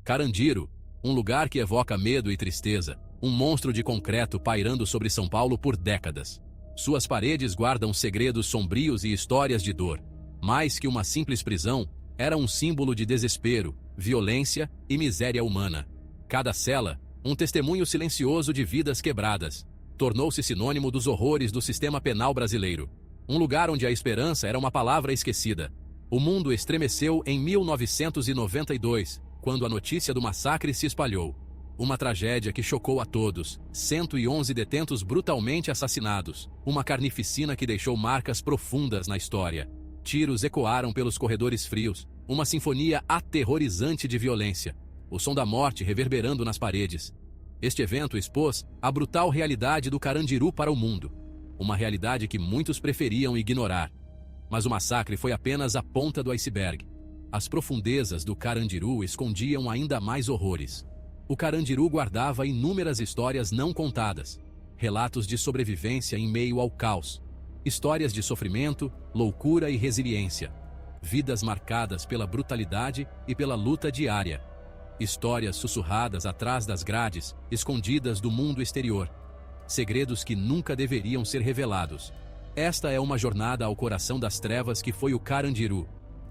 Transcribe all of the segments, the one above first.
Carandiru, um lugar que evoca medo e tristeza, um monstro de concreto pairando sobre São Paulo por décadas. Suas paredes guardam segredos sombrios e histórias de dor. Mais que uma simples prisão, era um símbolo de desespero, violência e miséria humana. Cada cela, um testemunho silencioso de vidas quebradas, tornou-se sinônimo dos horrores do sistema penal brasileiro. Um lugar onde a esperança era uma palavra esquecida. O mundo estremeceu em 1992, quando a notícia do massacre se espalhou. Uma tragédia que chocou a todos, 111 detentos brutalmente assassinados, uma carnificina que deixou marcas profundas na história. Tiros ecoaram pelos corredores frios, uma sinfonia aterrorizante de violência, o som da morte reverberando nas paredes. Este evento expôs a brutal realidade do Carandiru para o mundo, uma realidade que muitos preferiam ignorar. Mas o massacre foi apenas a ponta do iceberg. As profundezas do Carandiru escondiam ainda mais horrores. O Carandiru guardava inúmeras histórias não contadas, relatos de sobrevivência em meio ao caos, histórias de sofrimento, loucura e resiliência, vidas marcadas pela brutalidade e pela luta diária, histórias sussurradas atrás das grades, escondidas do mundo exterior, segredos que nunca deveriam ser revelados. Esta é uma jornada ao coração das trevas que foi o Carandiru,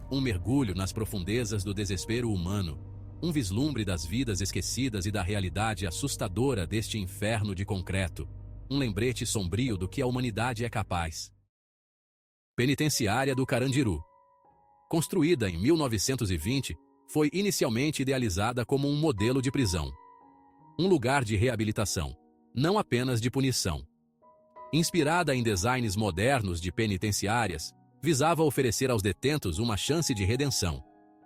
um mergulho nas profundezas do desespero humano, um vislumbre das vidas esquecidas e da realidade assustadora deste inferno de concreto, um lembrete sombrio do que a humanidade é capaz. Penitenciária do Carandiru. Construída em 1920, foi inicialmente idealizada como um modelo de prisão. Um lugar de reabilitação, não apenas de punição. Inspirada em designs modernos de penitenciárias, visava oferecer aos detentos uma chance de redenção.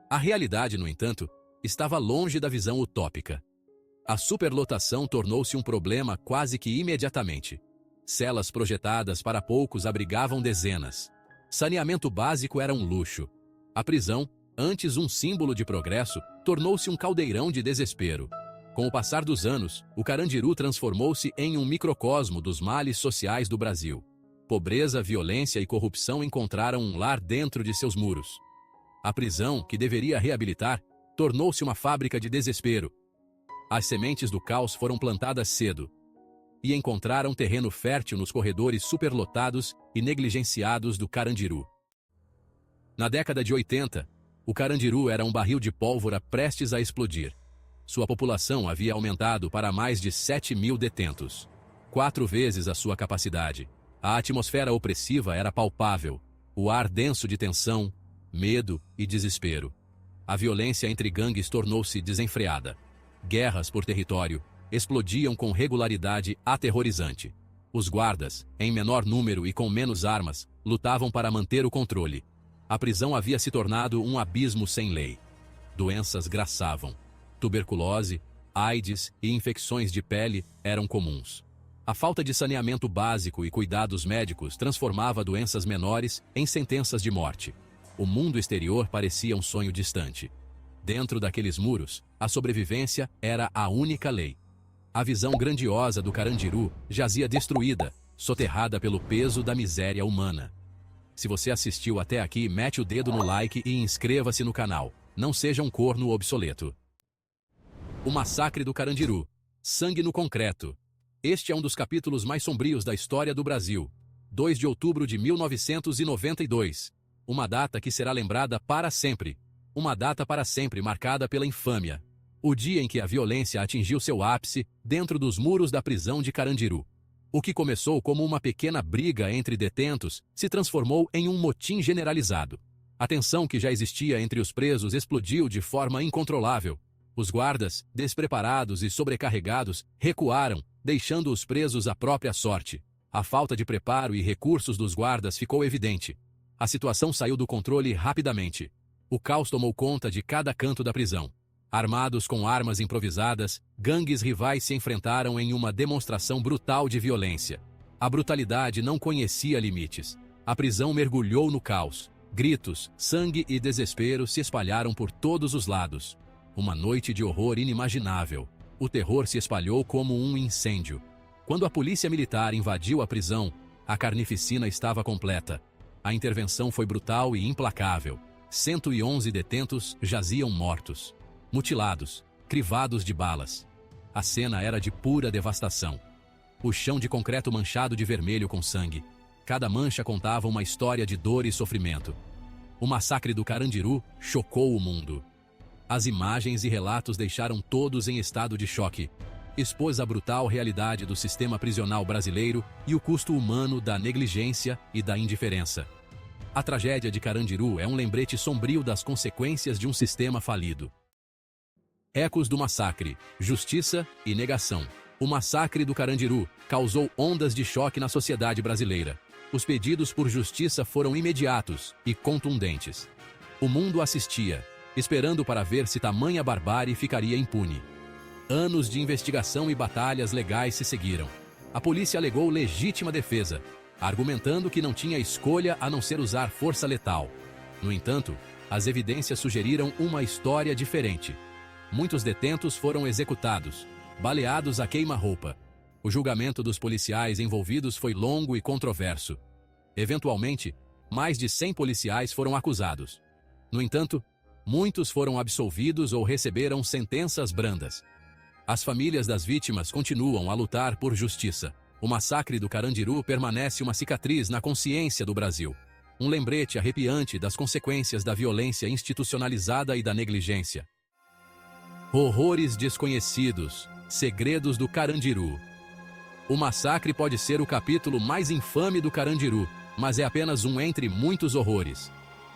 A realidade, no entanto, estava longe da visão utópica. A superlotação tornou-se um problema quase que imediatamente. Celas projetadas para poucos abrigavam dezenas. Saneamento básico era um luxo. A prisão, antes um símbolo de progresso, tornou-se um caldeirão de desespero. Com o passar dos anos, o Carandiru transformou-se em um microcosmo dos males sociais do Brasil. Pobreza, violência e corrupção encontraram um lar dentro de seus muros. A prisão, que deveria reabilitar, tornou-se uma fábrica de desespero. As sementes do caos foram plantadas cedo e encontraram terreno fértil nos corredores superlotados e negligenciados do Carandiru. Na década de 80, o Carandiru era um barril de pólvora prestes a explodir. Sua população havia aumentado para mais de 7.000 detentos, 4 vezes a sua capacidade. A atmosfera opressiva era palpável, o ar denso de tensão, medo e desespero. A violência entre gangues tornou-se desenfreada. Guerras por território explodiam com regularidade aterrorizante. Os guardas, em menor número e com menos armas, lutavam para manter o controle. A prisão havia se tornado um abismo sem lei. Doenças graçavam. Tuberculose, AIDS e infecções de pele eram comuns. A falta de saneamento básico e cuidados médicos transformava doenças menores em sentenças de morte. O mundo exterior parecia um sonho distante. Dentro daqueles muros, a sobrevivência era a única lei. A visão grandiosa do Carandiru jazia destruída, soterrada pelo peso da miséria humana. Se você assistiu até aqui, mete o dedo no like e inscreva-se no canal. Não seja um corno obsoleto. O massacre do Carandiru. Sangue no concreto. Este é um dos capítulos mais sombrios da história do Brasil. 2 de outubro de 1992. Uma data que será lembrada para sempre. Uma data para sempre marcada pela infâmia. O dia em que a violência atingiu seu ápice dentro dos muros da prisão de Carandiru. O que começou como uma pequena briga entre detentos se transformou em um motim generalizado. A tensão que já existia entre os presos explodiu de forma incontrolável. Os guardas, despreparados e sobrecarregados, recuaram, deixando os presos à própria sorte. A falta de preparo e recursos dos guardas ficou evidente. A situação saiu do controle rapidamente. O caos tomou conta de cada canto da prisão. Armados com armas improvisadas, gangues rivais se enfrentaram em uma demonstração brutal de violência. A brutalidade não conhecia limites. A prisão mergulhou no caos. Gritos, sangue e desespero se espalharam por todos os lados. Uma noite de horror inimaginável. O terror se espalhou como um incêndio. Quando a polícia militar invadiu a prisão, a carnificina estava completa. A intervenção foi brutal e implacável. 111 detentos jaziam mortos, mutilados, crivados de balas. A cena era de pura devastação. O chão de concreto manchado de vermelho com sangue. Cada mancha contava uma história de dor e sofrimento. O massacre do Carandiru chocou o mundo. As imagens e relatos deixaram todos em estado de choque. Expôs a brutal realidade do sistema prisional brasileiro e o custo humano da negligência e da indiferença. A tragédia de Carandiru é um lembrete sombrio das consequências de um sistema falido. Ecos do massacre, justiça e negação. O massacre do Carandiru causou ondas de choque na sociedade brasileira. Os pedidos por justiça foram imediatos e contundentes. O mundo assistia, esperando para ver se tamanha barbárie ficaria impune. Anos de investigação e batalhas legais se seguiram. A polícia alegou legítima defesa, argumentando que não tinha escolha a não ser usar força letal. No entanto, as evidências sugeriram uma história diferente. Muitos detentos foram executados, baleados a queima-roupa. O julgamento dos policiais envolvidos foi longo e controverso. Eventualmente, mais de 100 policiais foram acusados. No entanto, muitos foram absolvidos ou receberam sentenças brandas. As famílias das vítimas continuam a lutar por justiça. O massacre do Carandiru permanece uma cicatriz na consciência do Brasil. Um lembrete arrepiante das consequências da violência institucionalizada e da negligência. Horrores desconhecidos, segredos do Carandiru. O massacre pode ser o capítulo mais infame do Carandiru, mas é apenas um entre muitos horrores.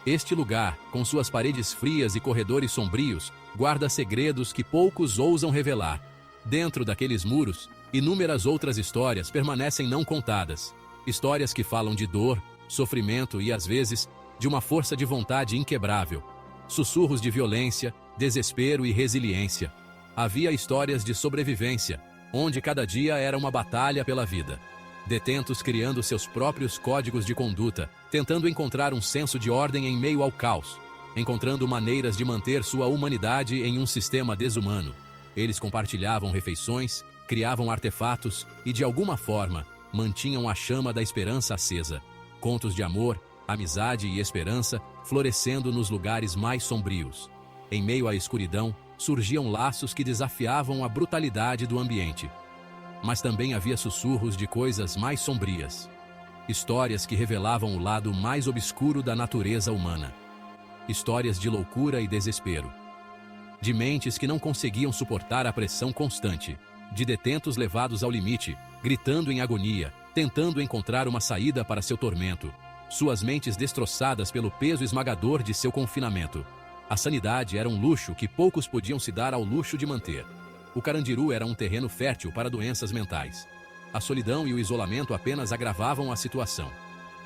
Este lugar, com suas paredes frias e corredores sombrios, guarda segredos que poucos ousam revelar. Dentro daqueles muros, inúmeras outras histórias permanecem não contadas. Histórias que falam de dor, sofrimento e, às vezes, de uma força de vontade inquebrável. Sussurros de violência, desespero e resiliência. Havia histórias de sobrevivência, onde cada dia era uma batalha pela vida. Detentos criando seus próprios códigos de conduta, tentando encontrar um senso de ordem em meio ao caos, encontrando maneiras de manter sua humanidade em um sistema desumano. Eles compartilhavam refeições, criavam artefatos e, de alguma forma, mantinham a chama da esperança acesa. Contos de amor, amizade e esperança florescendo nos lugares mais sombrios. Em meio à escuridão, surgiam laços que desafiavam a brutalidade do ambiente. Mas também havia sussurros de coisas mais sombrias. Histórias que revelavam o lado mais obscuro da natureza humana. Histórias de loucura e desespero. De mentes que não conseguiam suportar a pressão constante. De detentos levados ao limite, gritando em agonia, tentando encontrar uma saída para seu tormento. Suas mentes destroçadas pelo peso esmagador de seu confinamento. A sanidade era um luxo que poucos podiam se dar ao luxo de manter. O Carandiru era um terreno fértil para doenças mentais. A solidão e o isolamento apenas agravavam a situação.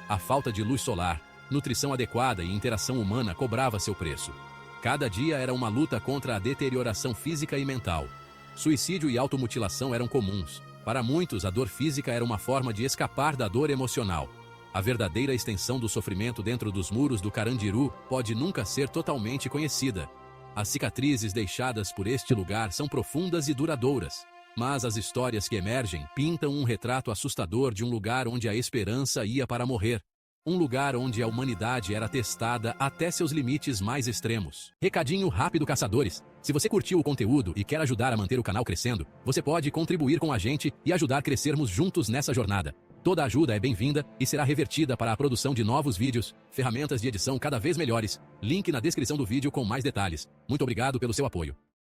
A falta de luz solar, nutrição adequada e interação humana cobrava seu preço. Cada dia era uma luta contra a deterioração física e mental. Suicídio e automutilação eram comuns. Para muitos, a dor física era uma forma de escapar da dor emocional. A verdadeira extensão do sofrimento dentro dos muros do Carandiru pode nunca ser totalmente conhecida. As cicatrizes deixadas por este lugar são profundas e duradouras. Mas as histórias que emergem pintam um retrato assustador de um lugar onde a esperança ia para morrer. Um lugar onde a humanidade era testada até seus limites mais extremos. Recadinho rápido, caçadores. Se você curtiu o conteúdo e quer ajudar a manter o canal crescendo, você pode contribuir com a gente e ajudar a crescermos juntos nessa jornada. Toda ajuda é bem-vinda e será revertida para a produção de novos vídeos, ferramentas de edição cada vez melhores. Link na descrição do vídeo com mais detalhes. Muito obrigado pelo seu apoio.